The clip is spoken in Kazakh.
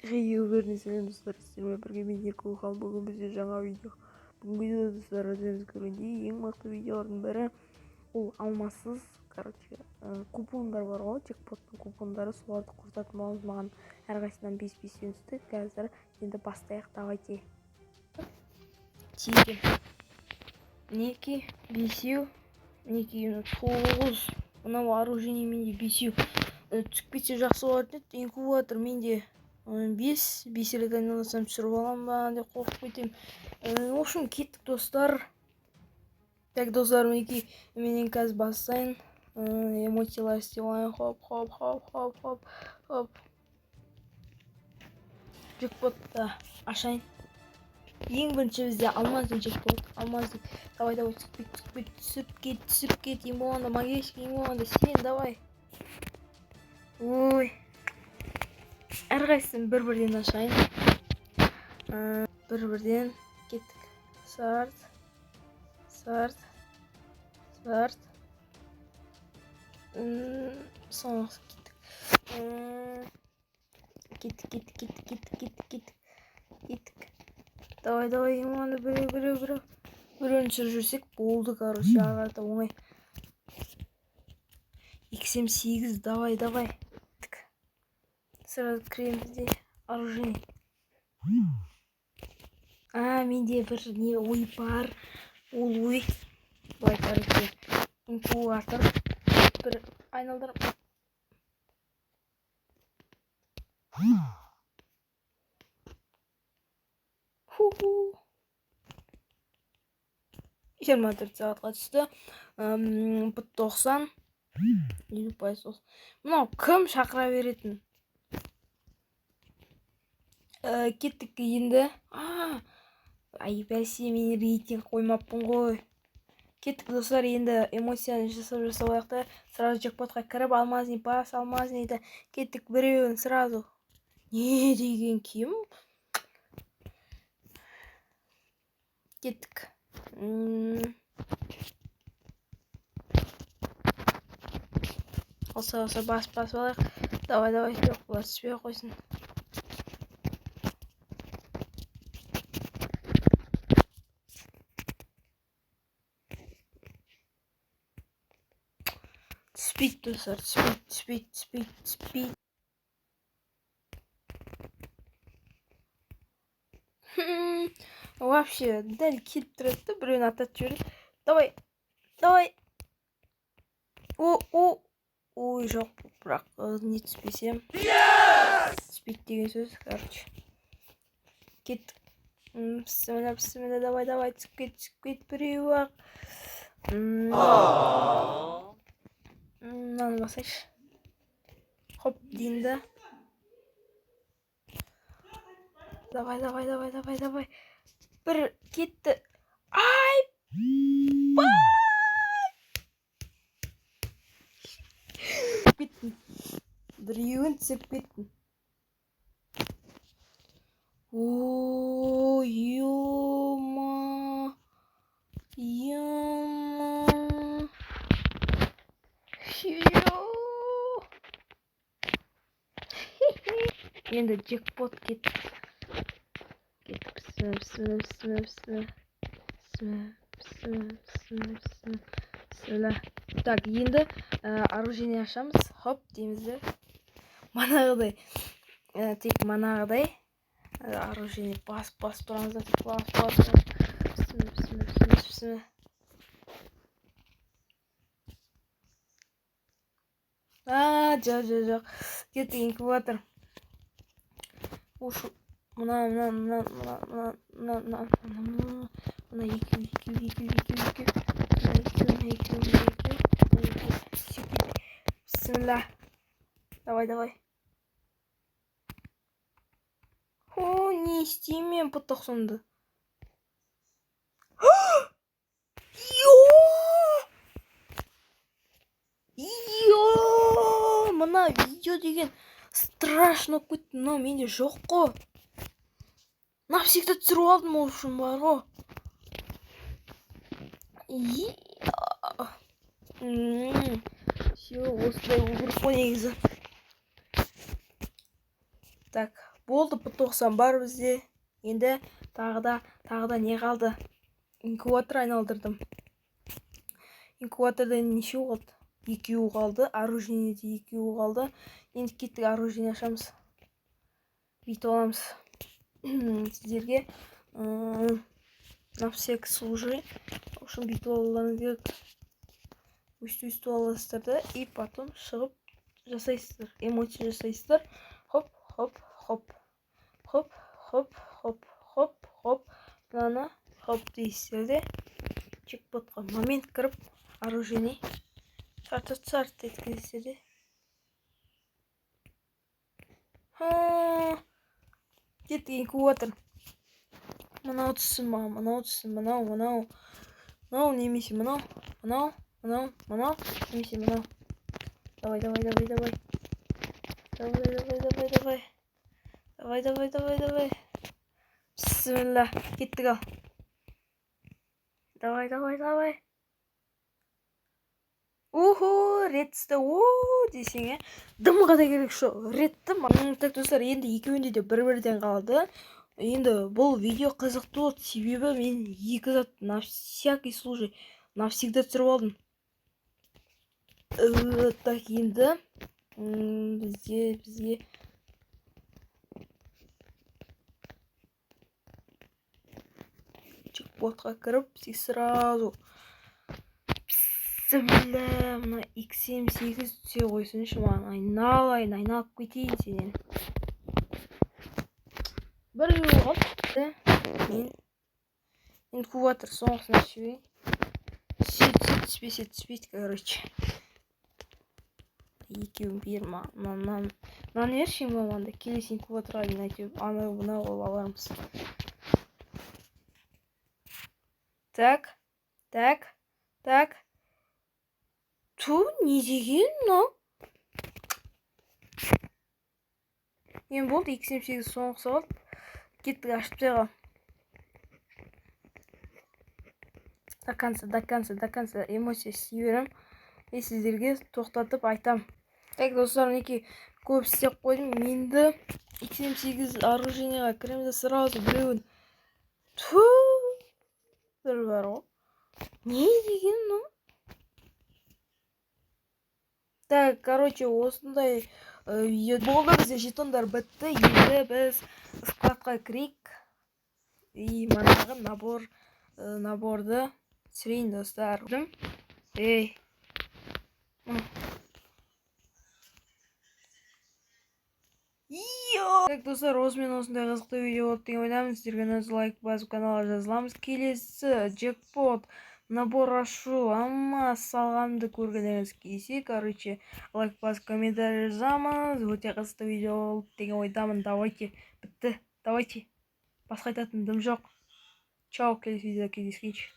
Көрінесің достар, сіздермен бірге мен Еркебұлан. Бүгін бізде жаңа видео. Бүгінгі видеода достар, өздеріңіз көргендей ең мықты видеолардың бірі ол алмассыз, купондар бар ғой, джекпоттың купондары, соларды қосатын боламыз. Маған әрқайсысынан 5-5 түсті. Қазір енді бастайық, давайте. Тиді. Неке, бесеу, неке, 9. Мынау оружие менде 5. Түсіп кетсе жақсы болады. Инкубатор менде 5 рет айналасам түсіріп аламын ба деп қорқып кетемін. В общем, кеттік достар. Так, достар, мінекей менен қазір бастайын. Эмоциялар істейін. Хоп. Джекпотты ашайын. Ең бірінші бізде алмаздың джекпот. Алмаздың. Давай, түсіп кет. Ең болғанда магический, ең болғанда сен, давай. Ой. Әрқайсысын бір-бірден ашайын. Бір-бірден кеттік. Сарт. Соңғы кеттік. Давай, еманды біреуін түсіріп жүрсек болды, короче, ағарда оңай. XM8, давай. Сразу кіремізде оружие. Менде бір не ой бар. Ол ой. Былай, короче, инкубатор. Бір айналдырып. Жиырма 4 сағатқа түсті. 90. 50%. Мынау кім шақыра беретін? Кеттік енді. Бәсе, мен рейтинг қоймаппын ғой. Кеттік достар, енді эмоцияны жасап аяқта. Сразу джекпотқа кіріп, алмазный пас, алмазнийді. Кеттік біреуін сразу. Не деген кем? Кеттік. Олса, бас балайық. Давай, жоқ, бұлар түспей қойсын. Түспейді, достар, түспейді. Вообще, дәл келіп тұрады, біреуін атат жіберді. Давай. Ой, жоқ, бірақ не түспесем. Түспейді деген сөз, короче. Кеттік. Пісіміне, давай, түсіп кет, біреу ақ. Мынаны басайшы. Хоп, дейінді. Давай. Бір кетті. Ай! Кеттім. Біреуін түсіп кеттім. Ема. Енді джекпот кетті. Так, енді оружие ашамыз. Хоп, деймізді. Манағыдай. Тек манағыдай. Оружие бас тұрамыз. Пісімі. Жоқ. Кетті инкубатор. Ушу. Мына екеу. Бісміллә. Давай. Не істеймін P90-ды. Мына видео деген страшно көтті. Мынау менде жоқ қой. Навсегда түсіріп алдым ол үшін бар ғой. Все, осылай өгіріп қой негізі. Так, болды, P90 бар бізде. Енді тағы да не қалды? Инкубатор айналдырдым. Инкубаторда нешеу қалды? 2 қалды. Оружиеде 2 қалды. Енді кеттік оружие ашамыз. Бүйтіп аламыз. Сіздерге на всякий случай. В общем, бүйтіп алуларыңыз керек. Өстіп аласыздар да, и потом шығып жасайсыздар. Эмоци жасайсыздар. Хоп, хоп, хоп. Хоп, хоп, хоп, хоп, хоп. Мынаны хоп дейсіздер де. Чекпотқа момент кіріп, оружиені шарт еткенсіздер де. Кеттік инкубатор. Мынау түсін ма, мынау түсін, мынау немесе мынау, немесе мынау. Давай. Бисмилlah, кеттік ал. Давай. Уху, редсті, десең, дымға да керек шо. Редті, так достар, енді екеуінде де бір-бірден қалды. Енді бұл видео қызықты болды, себебі мен 2 зат на всякий случай навсегда түсіріп алдым. Так, енді бізде чекпотқа кіріп, сразу бисмилля, мына X78 түсе қойсыншы маған, айналып кетейін сенен. Бір жыл қалды. Мен инкубатор соңғысына түсейін. Түспейді, короче. Екеуін бер маған. Мынаны берші маманда, келесі инкубаторға дейін әйтеуір ана ол алармыз. Так. Ту, не деген мынау? Мен болды, X78 соңғысы қалды. Кеттік ашып тайға. До конца эмоция сүйерім. Сіздерге тоқтатып айтам. Так, достар, неке көп істеп қойдым. Менді X78 оружиеға кіремді сразу біреуін. Бір бар ғой. Не деген мынау? Так, короче, осындай видео болды. Бізде жетондар бітті. Енді біз складқа кірейік. И манағы наборды түсірейін, достар. Так, достар, осымен осындай қызықты видео болды деген ойдамын. Сіздерге лайк басып каналға жазыламыз. Келесі джекпот набор ашу салғанымды көргеніңіз келсе, короче, лайк басып комментарий жазамыз. Өте қызықты видео болды деген ойдамын. Давайте, бітті. Давайте. Басқа айтатын дым жоқ. Чао, келесі видеода кездескенше.